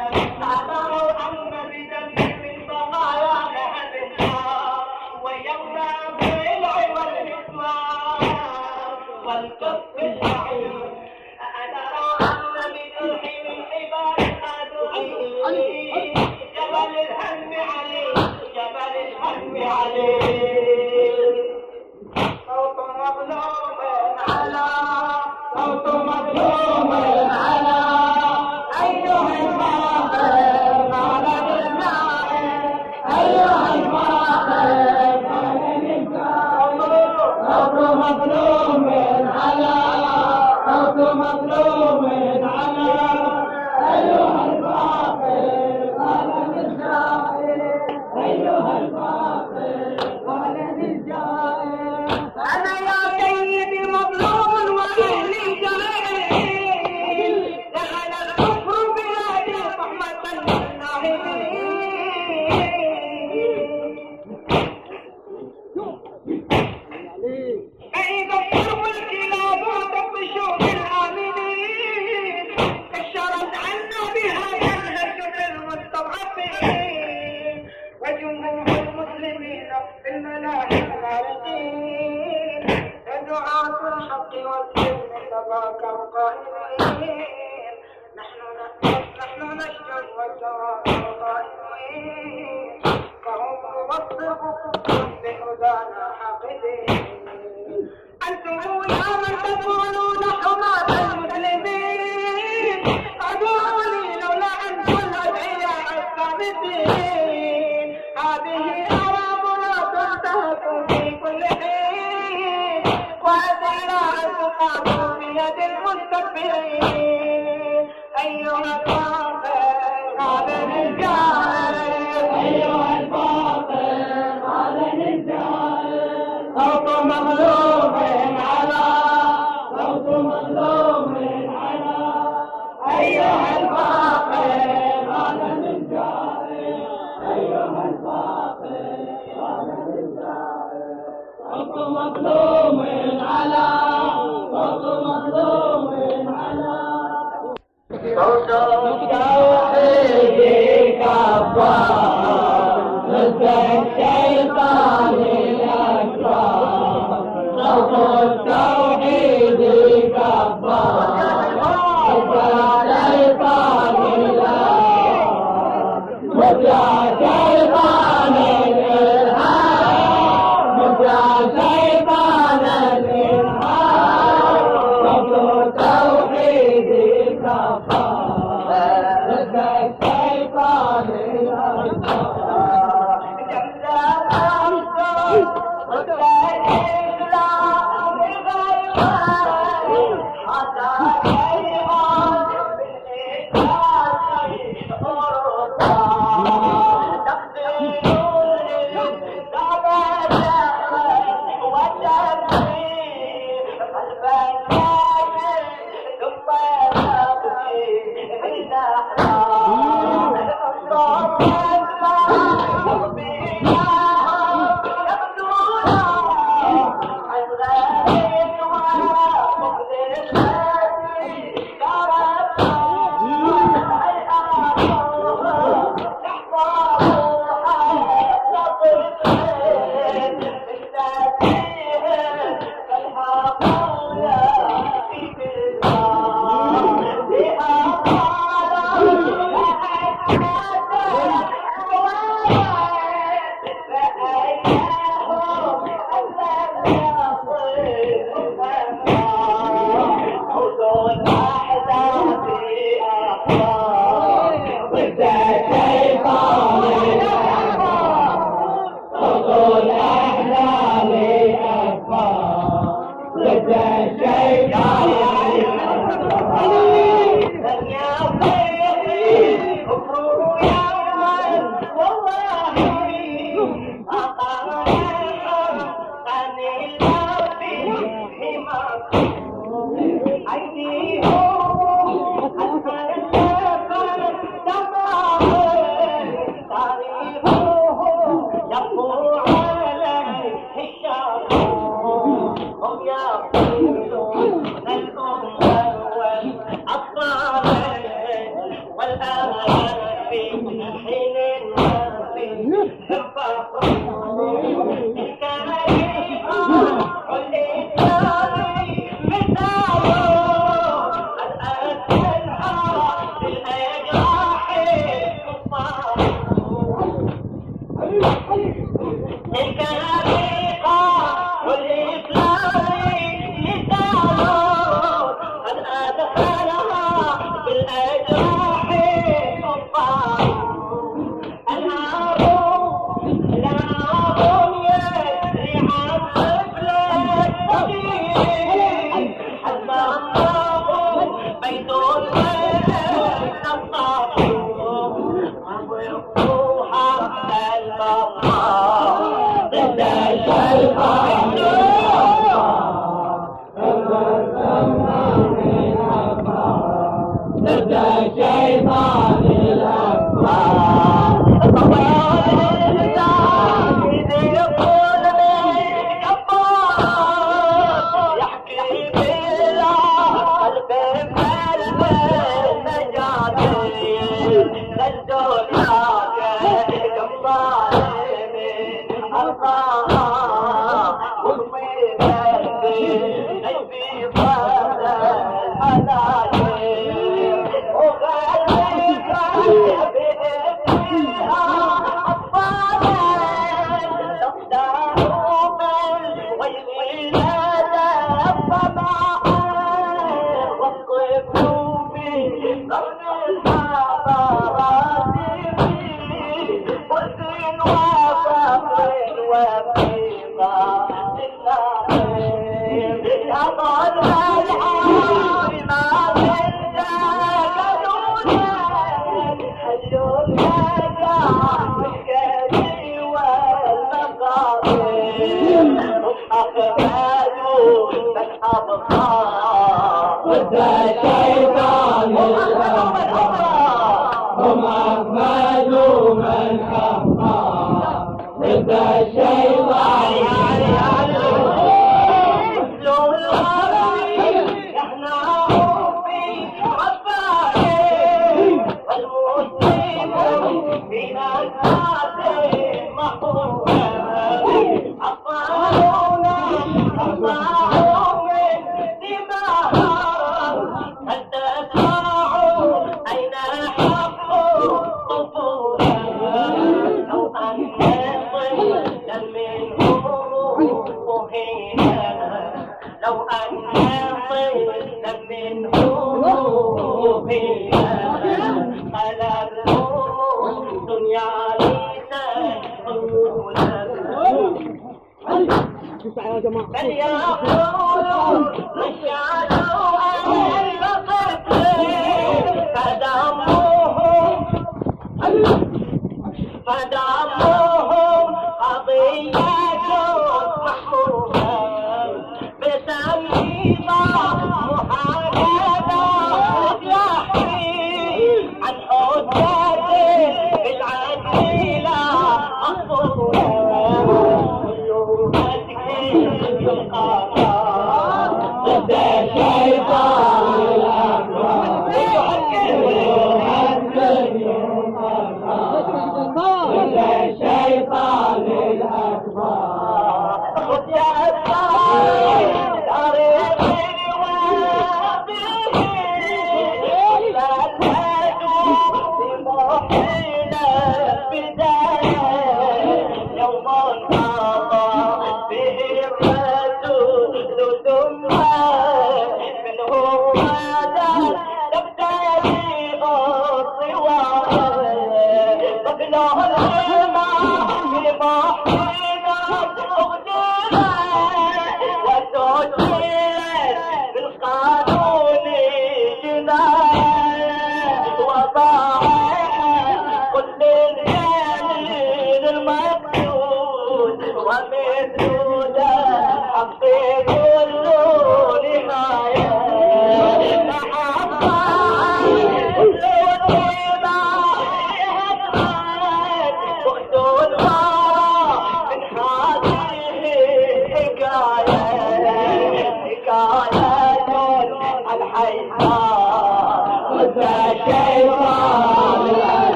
اعتبروا ان بدم البقايا لهبها ويمنع بالعوى والاسماء والكف السعيد. انا ان بتوحيد العباد ادعي جبل الهم عليه جبل الهم عليه. صوت مظلوم على صوت مظلوم على أيها الفاخر على النائم أيها الفاخر على النائم. صوت مظلوم على صوت مظلوم على أيها الفاخر على النائم أيها الفاخر على النائم. أنا يا سيدي مظلوم وأهلي جاهلين دخل الكفر بلادي رحمة للناهبين. فإذا الضرب الكلاب وتطشوا بالآمنين كشرت عنا بها ينهش بالمستضعفين وجمهور المسلمين في الملاهي الغارقين ودعاة الحق والسلم تباكى قائلين نحن نشجر والجواب قائلين فهم يوثقكم بهدانا حاقدين. أنتم يا من تكونون حماة المسلمين أدعوني لولا أنتم الأدعياء الصامتين. هذه أرامنا تنتهك في كل حين وأدعياء تقام بيد المستكبرين. أيها الفاخر على الجاهل أيها الفاخر على الجاهل. صوت مظلوم على صوت مظلوم على أيها الفاخر على الجاهل أيها الفاخر على الجاهل. صوت مظلوم على صوت مظلوم على صوت التوحيد كفار ضد الشيطان الأكبر. صوت التوحيد كفار ضد الشيطان الأكبر. ضد الشيطان الإرهاب ضد الشيطان الإرهاب. صوت التوحيد كفار ضد الشيطان الأكبر. ضد الإسلام بغيره حتى يعاد بالإسلام فرصة. تقدير للدرجة والتنفيذ قلب الناس ثم تبكي بالأحلام. الصوت يسمع بينهم يبدون عن غير ومقدر الذي تركنا الأرض تحفظها لطفل بالتسبيح فالحقول في بالله بها والأمل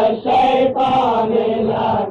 الشيطان الأكبر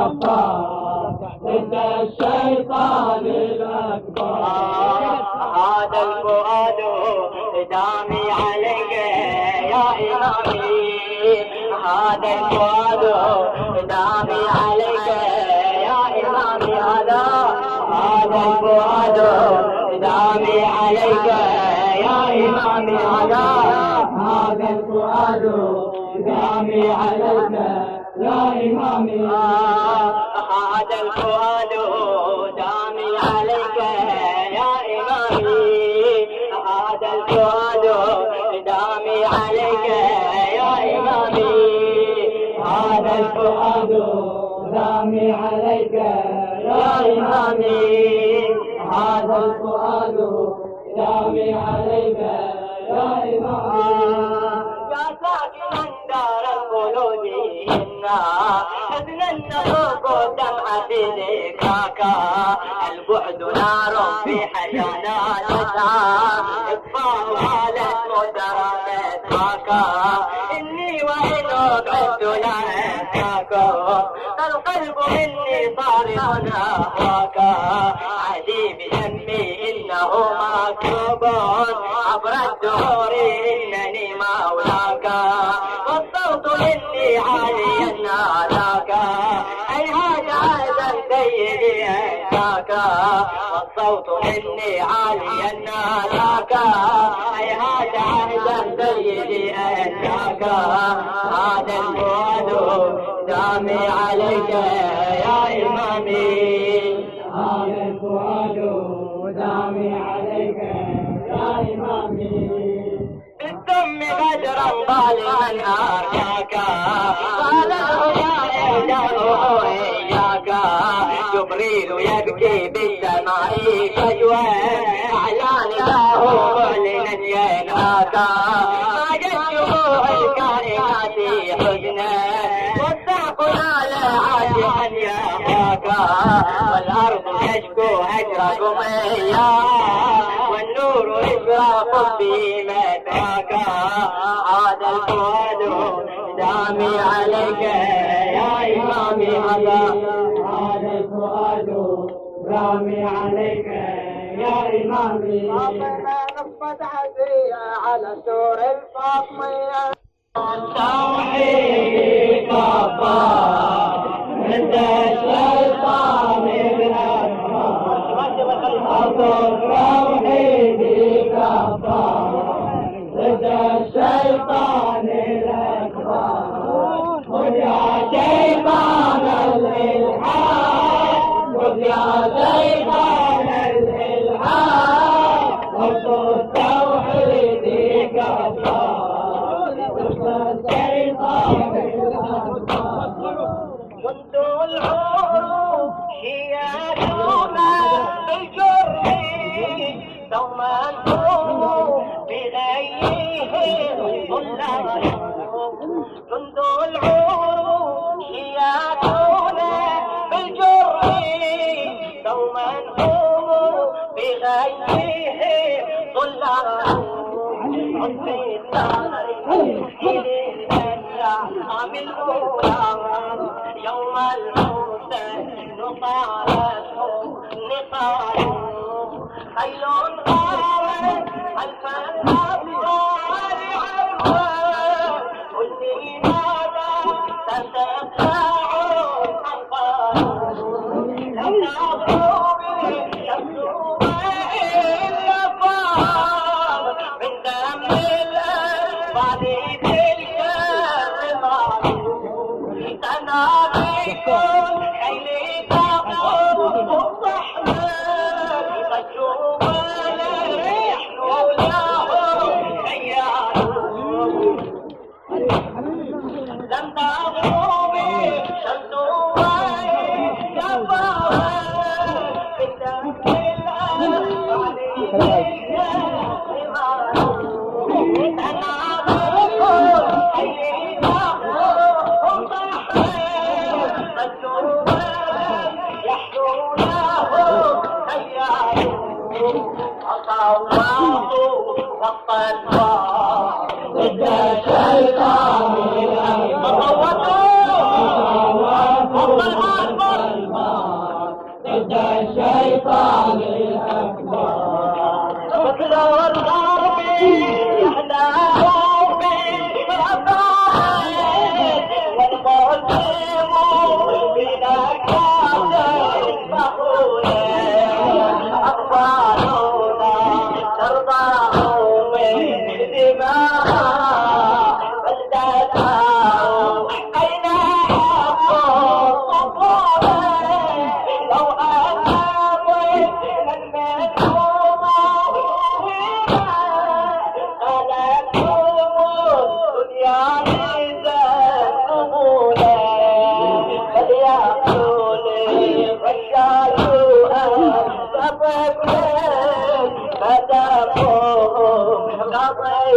كفار ضد الشيطان الأكبر. هذا الفؤاد دامي عليك يا إمامي، هذا الفؤاد دامي عليك يا إمامي، هذا الفؤاد دامي عليك يا إمامي، هذا الفؤاد دامي عليك يا إمامي. هذا الفؤاد دامي عليك يا إمامي، هذا الفؤاد دامي عليك يا إمامي، هذا الفؤاد دامي عليك يا إمامي. هذا الفؤاد دامي عليك يا إمامي. يا ساكنا دار الخلود إنا حزن النروق دمعة ذكراك، البعد نار في حيانا تسعى إطفاء حالة مدرمة معك، إني وإن أبعدت لا أنساك، القلب مني صارم نحوك، عهدي بذنبي إنه مكتوب عبر الدهور إنني مولاك، والصوت مني عاليا ناداك، هيهات عهدا سيدي أنساك، والصوت مني عاليا ناداك، هيهات عهدا سيدي أنساك. هذا الفؤاد دامي عليك يا إمامي، هذا الفؤاد دامي عليك يا إمامي. بالدم بدرا ظالما أرجاك، قاله يا إهداه إياك، جبريل يبكي بالسماء فجوة، أعلى نداه معلنا ينهاك، ما جت شموع الكائنات حزنا، والسحق نال عاشقا يخاك، والأرض تشكو هجركم إياه، والنور إشراق في مدراك. هذا الفؤاد دامي عليك يا إمامي، هذا الفؤاد دامي عليك يا إمامي. نصبت عزية على سور الفاطمية، التوحيد كفار ضد الشيطان الأكبر. التوحيد كفار ضد الشيطان الأكبر. خذ يا شيطان الإلحاد، خذ يا شيطان الإلحاد، التوحيد كفار كنت العروق شياتنا بالجر، دوما بغيهم ظلال، كنت العروق شياتنا بالجر، دوما بغيهم ظلال، من الأولى يوم الموت نطالته نقال، خيل غارت خلف الأبصار عروة، قل لي ماذا تتبع الأنفال، لم تعبروا بي شمسوا إلا فاض من دم الأرض تنابيكم حيلي تقوم الرحمن، تجوب يحلو لهم عيالهم، لم تغربي شمس ويكفاها من دم الأرض ضد الشيطان الأكبر.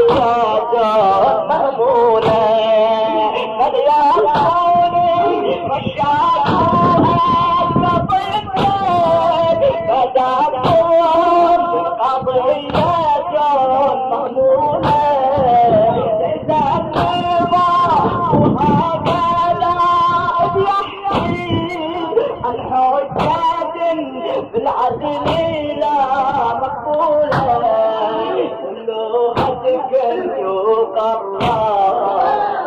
سياجات مهمولة قد يروني رشاقوها كطفل بدأتهم قضية مهمولة إذا النظام وهكذا بيحكي عن حجة بالعدل لا مقبولة كلها ذكر يقرر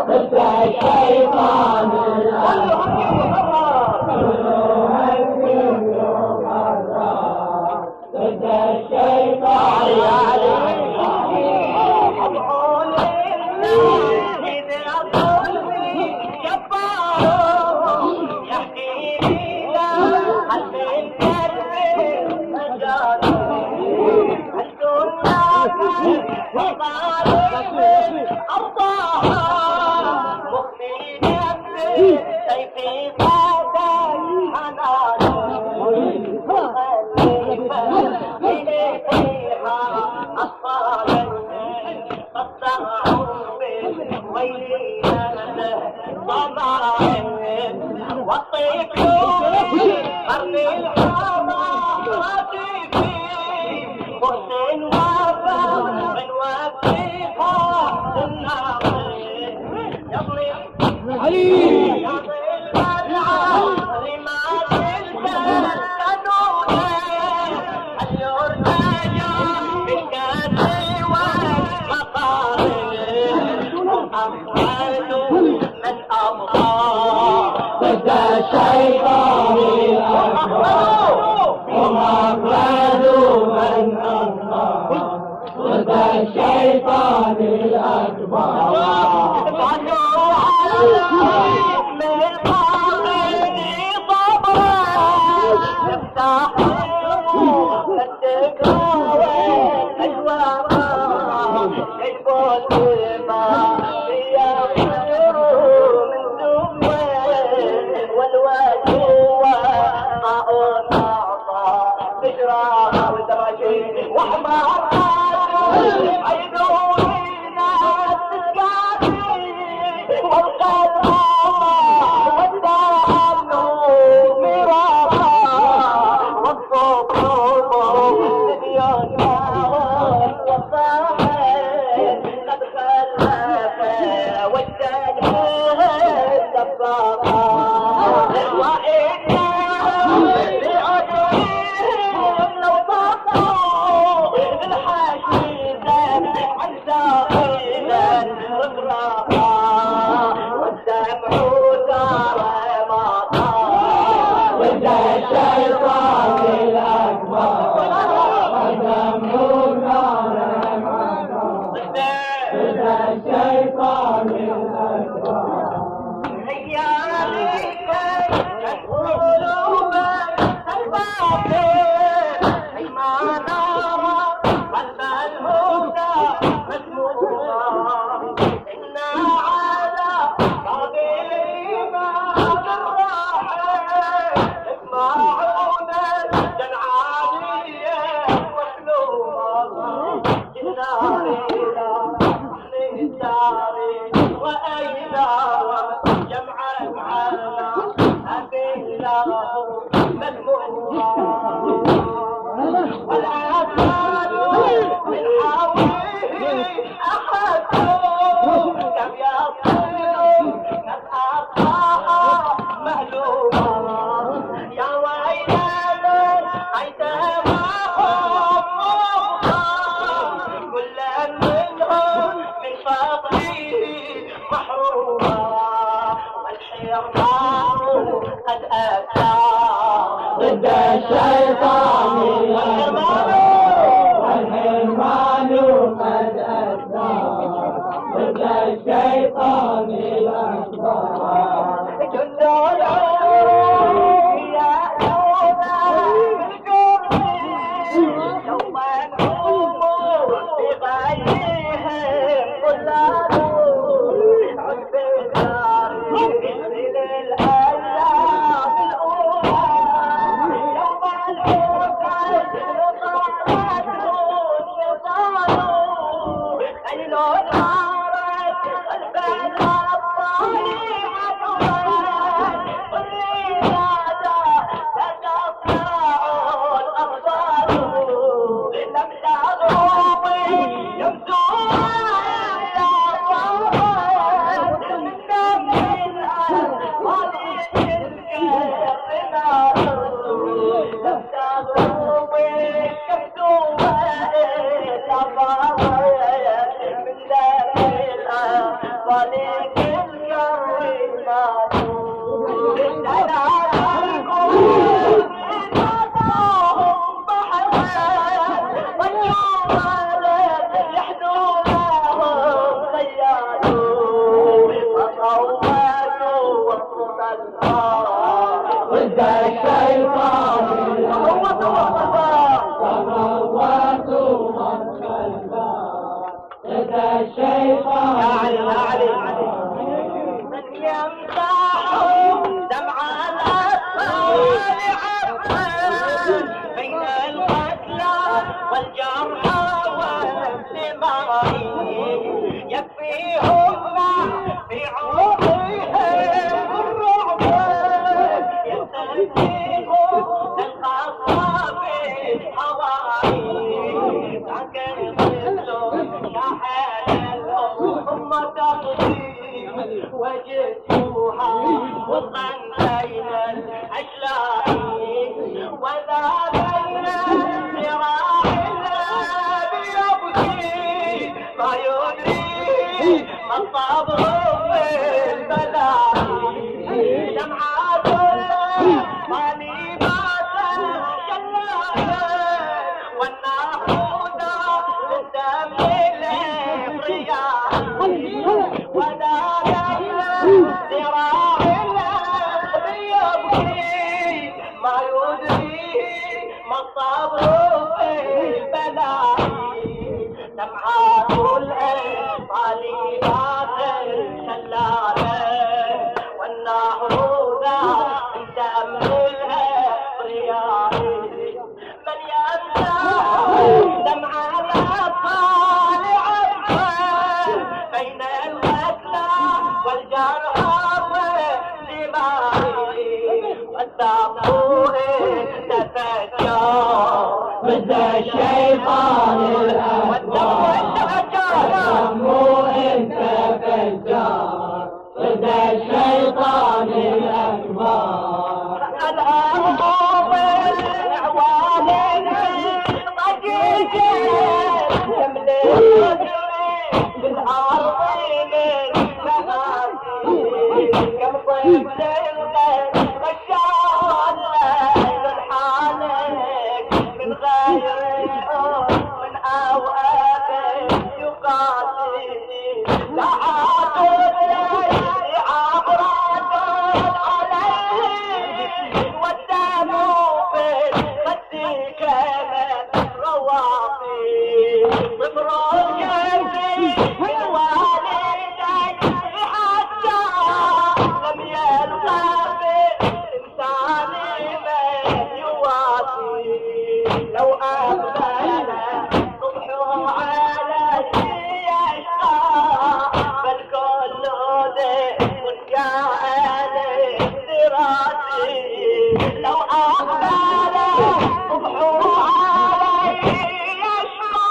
ضد الشيطان ضد الشيطان ضد الشيطان الأكبر ومفرد من أنصار ضد الشيطان الأكبر من القاضي صبرا يفتحوا التكرار أجوارا يجبون الماء وحمار عيدونينا السكاني والقلب والدعم مرارا والصبر دنيانا والصاحب قد خلف والجنة سباقا وإنا لأجرهم لو ضاقوا الحشيدة عن ساقينا رقراقا والدمع دار مطا ضد الشيطان الأكبر والدمع دار مطا ضد الشيطان الأكبر هيا عليك القلوب الباطل ما نرى قلب الهدى مسموما إنا على باب الإيمان الراحل اسمعونا الجنعانية مسلوما إنا إلى أهل الدار وأيضا جمعا على أبي الله مذموما والأطفال من حوله أحدهم كم يصير كالأطفال مهلوما يا ويلنا أيتامهم كل منهم من فضله محروما والحرمان قد أتى ضد الشيطان والحرمان قد أتى ضد الشيطان الأكبر جند العون يأتون بالجرم يوم نقوم بغيرهم ظلالوا عد الدار من الأيام الأولى يوم الحسن قالت الشيطان خيل مالك الكون معدود دلالكم ناداهم بحرين والجمال يحدونهم صيادوا فصوتوا وسط البار ضد الشيطان تموتوا من البار ضد الشيطان من يمسحوا دمع الأطفال عفوا بين القتلى والجرحى والدماء يكفيهم في عروقهم الرعب يستنزفوا الخطا في الهوائي لكن ظلوا شاحن ثم تقضي وجدوها وطن بين الأشلاء وذا بين ذراع الذي يبكي ما يدري ما الصبر في البلاء دمعات طالبات شلاء والنافوذة للدم الإفرياء وذا بين ذراع الذي يبكي ما يدري ما الصبر في البلاء دمعات طالبات شلالة والنهر ذا دم الأبرياء من يمسح دمع الأطفال عفوا بين القتلى والجرحى والدماء والدموع تفجر ضد الشيطان الأكبر دمه انت فجار ضد الشيطان الأكبر الأرض الأعوام الضجيجة تملك بالأرض من مآسي كم طفل غشان من حالك من غير من أوقات يقاسي لا عاد عبرات عليه والدموع في خدي كانت روافي صبر الجنبي من والدي حتى لم يلقى بإنسان من يواسي لو أقبل صبحه علي يشقى بل كل ذئب جاء للدراسي لو أقبل صبحه علي يشقى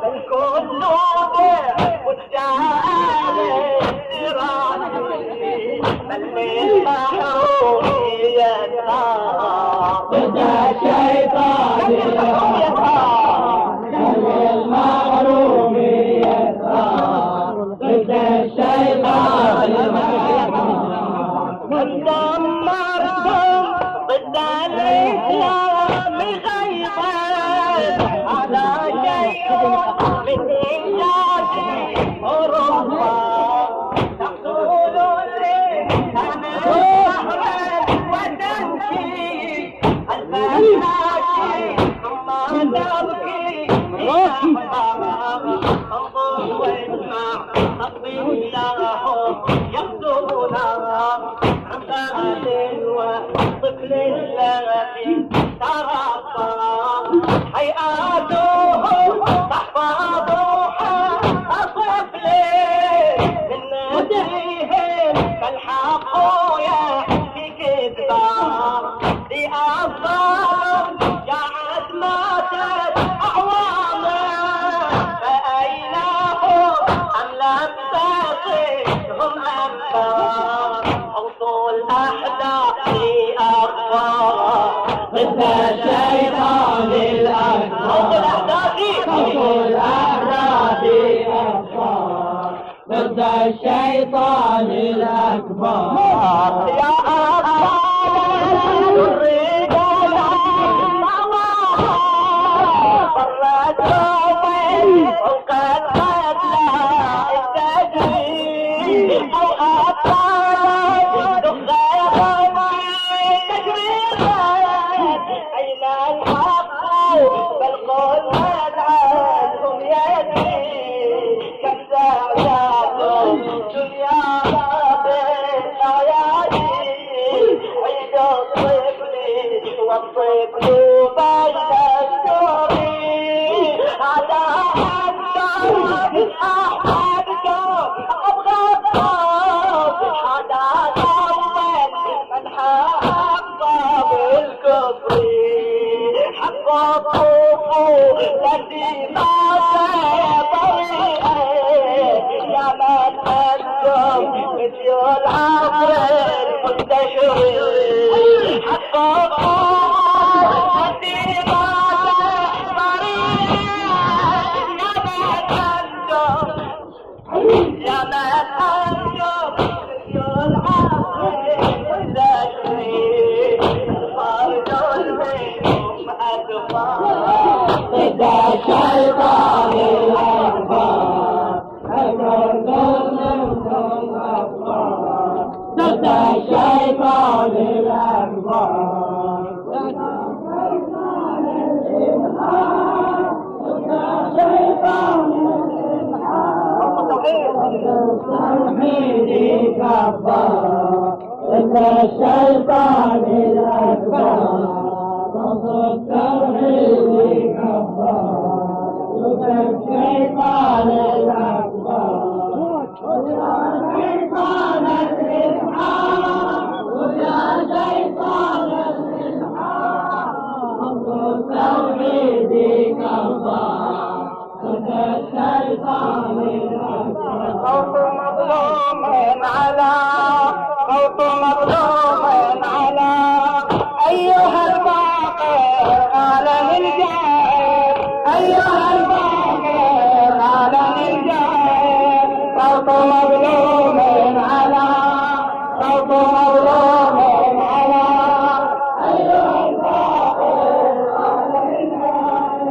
بل كل ذئب جاء للدراسي بل للمحروم يسعى ضد الشيطان الأكبر للمحروم يسعى ضد الشيطان الأكبر من دمرهم ضد الإسلام غيظا على شيء من إنجاز أوروبا تقول لي أنا البحر وتنكي الفاشي ثم تبكي انظر واسمع تطبيلهم يخدمونها عمال وطفل الذي تربى هيئاته تحفظها الطفل من نسلهم فالحق يحكي كذبا لأفضل جعت ماتت أعواما فأين هم أم لم تصلهم أنبار أوصل أحداثي أخبار ضد الشيطان الأكبر أوصل أحداثي أقول أحداثي أخبار ضد الشيطان الأكبر. يا أبطال الرجال فرجوا وقد لا التجري أو أبطال دخان تجريبات أين الحق بل قل عنهم يدري كم زعزعتم دنيا بالأعيادي عيد الطفل والطفل بين السوري على أنتم أحبابكم أبغضكم حدا أول من حب بالكفر حققوا الذي ما طريقه يا من أنتم مثل العصر المنتشر حققوا الذي ما طريقه يا من أنتم مثل العصر المنتشر فرد منهم أكبر ضد الشيطان الأكبر. ضد الشيطان الأكبر. التوحيد كفر. ضد الشيطان الأكبر. التوحيد كفر. ضد الشيطان الأكبر. ويا شيطان الإلحاد ويا شيطان الإلحاد التوحيد كفر. ضد الشيطان الأكبر. صوت مظلوم على صوت مظلوم على أيها الباقر عالم الجاهل أيها الباقر عالم الجاهل صوت مظلوم على صوت مظلوم على أيها الباقر عالم الجاهل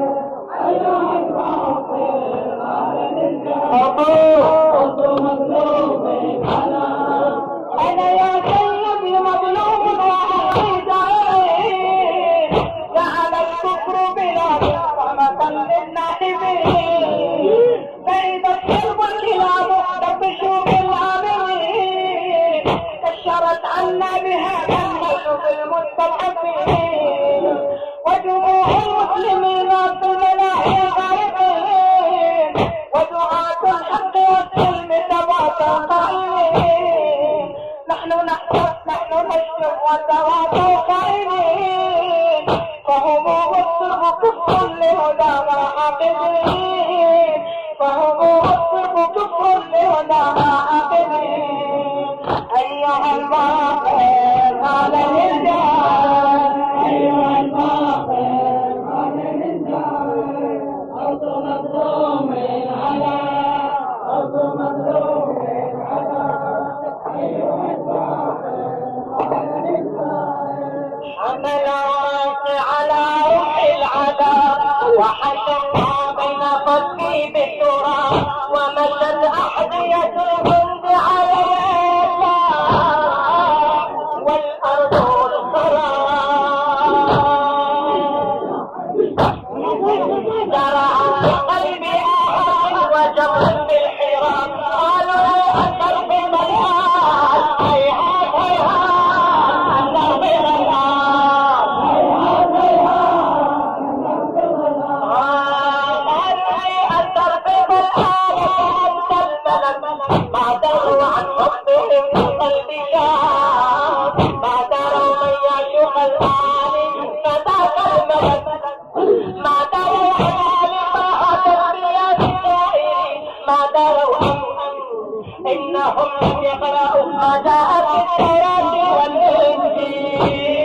أيها الباقر عالم الجاهل أنا يا سيدي مظلوم وعقيد جعل الكفر بلا رحمة للناحبين بيد الصلب الكلاب تبشوا بالعاملين كشرت عنا بها النشر المستضعفين وجموع المسلمين في الملاهي غارقين ودعاة الحق والسلم ثباتا قائمين نحن نشرب وتواصوا قائمين فهم والصرف كفر لهدانا عاقبين فهم والصرف كفر لهدانا عاقبين أيها الباقر قال للجاه أيها الباقر قال للجاه أرض مظلوم على أرض مظلوم على أيها الباقر قال للجاه حمل راسي على روح العذاب وحشرها بين قلبي بالتراب ومشت أحذية الجند عليها والأرض الخراب زرع في قلبي آهات وجبر بالحراب قالوا لا أثر بالمليان هيهات هيهات أثر بالمليان هيهات هيهات قالوا لي أثر بالمليان أنت الملك ما دروا عن حبهم في قلبي شاب ما دروا من يعشق الآن فذاك الملك ما دروا عن ما دروا إنهم لم يقرأوا ما جاء في التوراة والإنجيل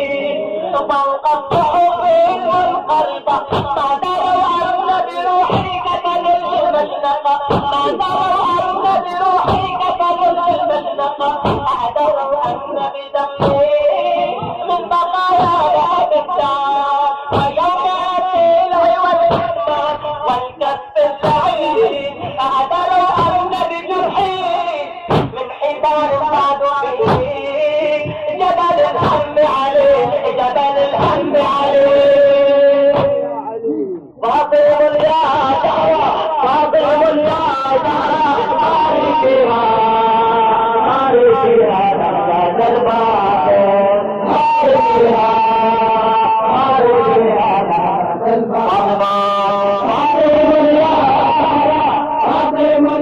فوق الصحف والقلب ما دروا أن بروحي كتل المشنقة ما اعتبروا أن بروحي كفلوا المشنقة اعتبروا أن بدمي من بقايا ذهب الدار ويوم يأتي العوض والكف السعيد اعتبروا أن بجرحي من حبال بعد فيه جبل الهم عليه جبل الهم عليه فاطم يا زهرة فاطم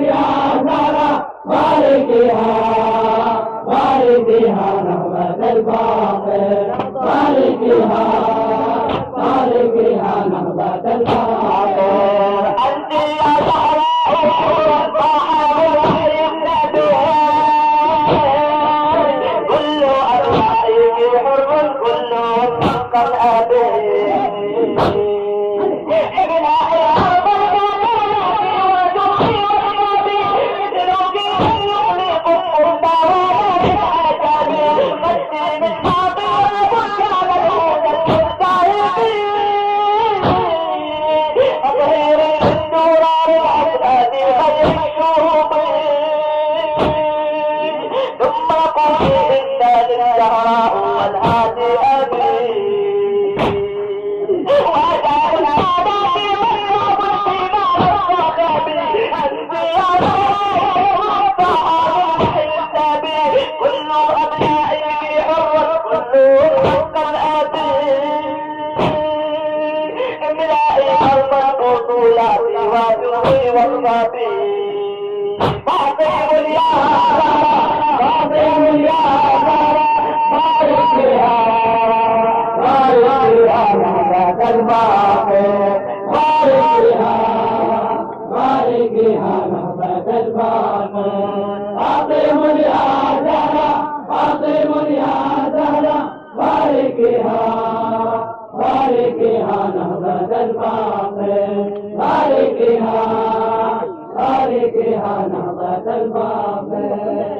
يا زهرة باركيها باركيها درجة الباطل باركيها باركيها درجة الباطل فاطم يا زهرة فاطم يا زهرة باركيها باركيها نهضة الباطل باركيها باركيها نهضة الباطل أنت يا زهراء صاحب النبي كل أبنائك حر كل قد أبي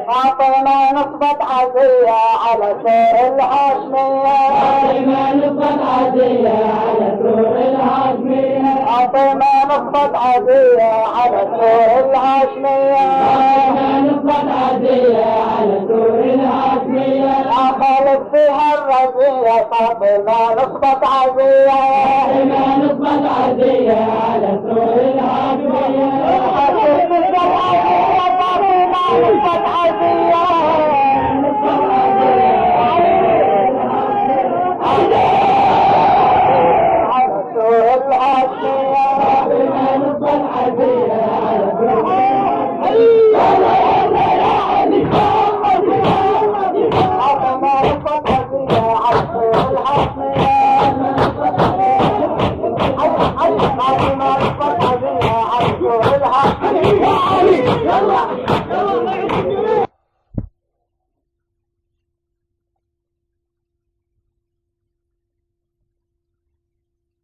فاطمة نصبت عزية على سور الهاشمية فاطمة نصبت عزية على سور الهاشمية فاطمة نصبت عزية على سور الهاشمية فاطمة نصبت عزية على سور الهاشمية خالد فيها الرزية فاطمة نصبت عزية فاطمة نصبت عزية على سور الهاشمية نصبت عزية على سور الهاشمية فاطمة نصبت عزية على سور الهاشمية